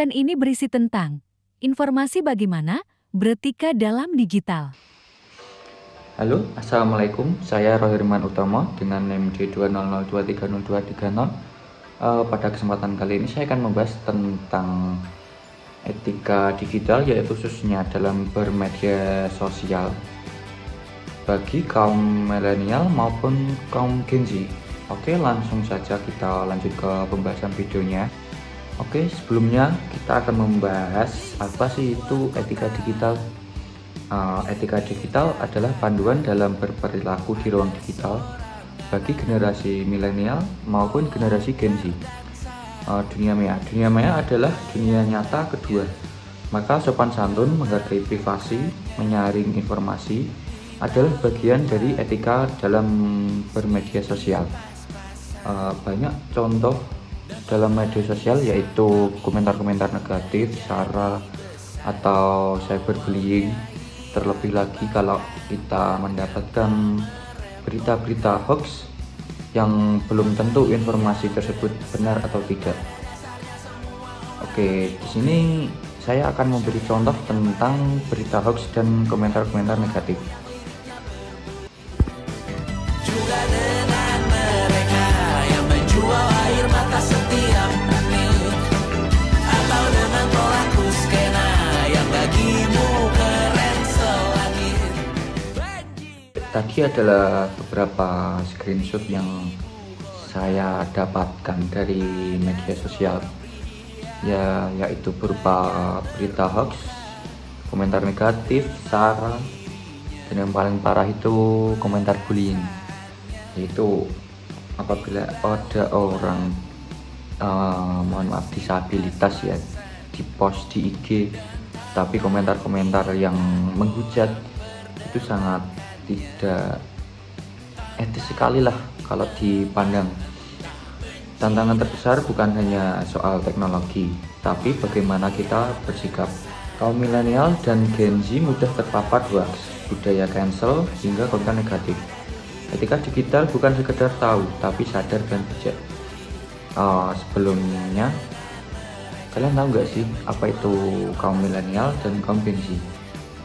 Konten ini berisi tentang informasi bagaimana beretika dalam digital. Halo, Assalamualaikum. Saya Rohirman Utomo dengan NIM D200230230. Pada kesempatan kali ini saya akan membahas tentang etika digital, yaitu khususnya dalam bermedia sosial bagi kaum milenial maupun kaum Gen Z. Oke, langsung saja kita lanjut ke pembahasan videonya. Oke, sebelumnya kita akan membahas apa sih itu etika digital. Etika digital adalah panduan dalam berperilaku di ruang digital bagi generasi milenial maupun generasi Gen Z. Dunia maya adalah dunia nyata kedua. Maka sopan santun, menghargai privasi, menyaring informasi adalah bagian dari etika dalam bermedia sosial. Banyak contoh dalam media sosial yaitu komentar-komentar negatif, sara, atau cyberbullying. Terlebih lagi kalau kita mendapatkan berita-berita hoax yang belum tentu informasi tersebut benar atau tidak. Oke, di sini saya akan memberi contoh tentang berita hoax dan komentar-komentar negatif. Juga dengan mereka yang menjual air mata setiap menit, atau dengan pelaku skena yang bagimu keren selangit. Tadi adalah beberapa screenshot yang saya dapatkan dari media sosial, yaitu berupa berita hoax, komentar negatif, sara, dan yang paling parah itu komentar bullying. Yaitu apabila ada orang mohon maaf disabilitas ya di post di IG, tapi komentar-komentar yang menghujat itu sangat tidak etis sekali lah kalau dipandang. Tantangan terbesar bukan hanya soal teknologi, tapi bagaimana kita bersikap. Kaum milenial dan Gen Z mudah terpapar hoax, budaya cancel, hingga konten negatif. Etika digital bukan sekedar tahu, tapi sadar dan bijak. Sebelumnya, kalian tahu nggak sih apa itu kaum milenial dan kaum Gen Z?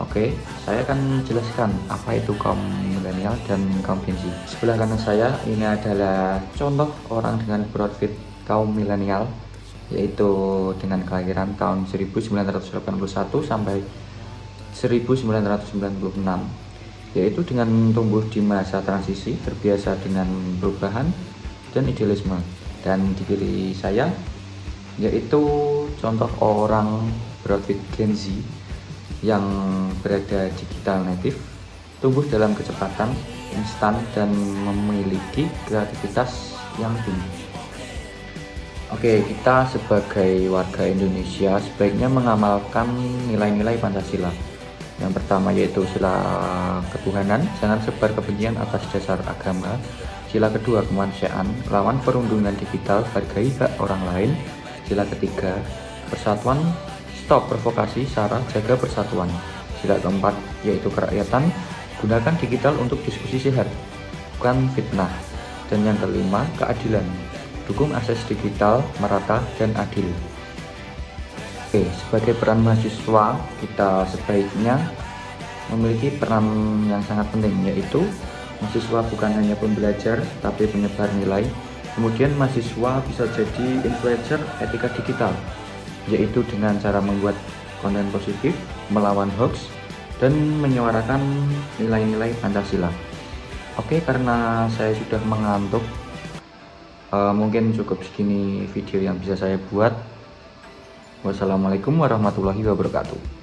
Oke, saya akan jelaskan apa itu kaum milenial dan kaum Gen Z. Sebelah kanan saya ini adalah contoh orang dengan profil kaum milenial, yaitu dengan kelahiran tahun 1981 sampai 1996, yaitu dengan tumbuh di masa transisi, terbiasa dengan perubahan dan idealisme. Dan di kiri saya yaitu contoh orang profil Gen Z yang berada digital native, tumbuh dalam kecepatan instan dan memiliki kreativitas yang tinggi. Oke, kita sebagai warga Indonesia sebaiknya mengamalkan nilai-nilai Pancasila. Yang pertama yaitu sila ketuhanan, jangan sebar kebencian atas dasar agama. Sila kedua, kemanusiaan, lawan perundungan digital, hargai hak orang lain. Sila ketiga, persatuan, stop provokasi, sara, jaga persatuan. Sila keempat yaitu kerakyatan, gunakan digital untuk diskusi sehat, bukan fitnah. Dan yang kelima, keadilan, dukung akses digital merata dan adil. Oke, sebagai peran mahasiswa, kita sebaiknya memiliki peran yang sangat penting, yaitu mahasiswa bukan hanya pembelajar, tapi penyebar nilai. Kemudian mahasiswa bisa jadi influencer etika digital, yaitu dengan cara membuat konten positif, melawan hoax, dan menyuarakan nilai-nilai Pancasila. Oke, karena saya sudah mengantuk, mungkin cukup segini video yang bisa saya buat. Wassalamualaikum warahmatullahi wabarakatuh.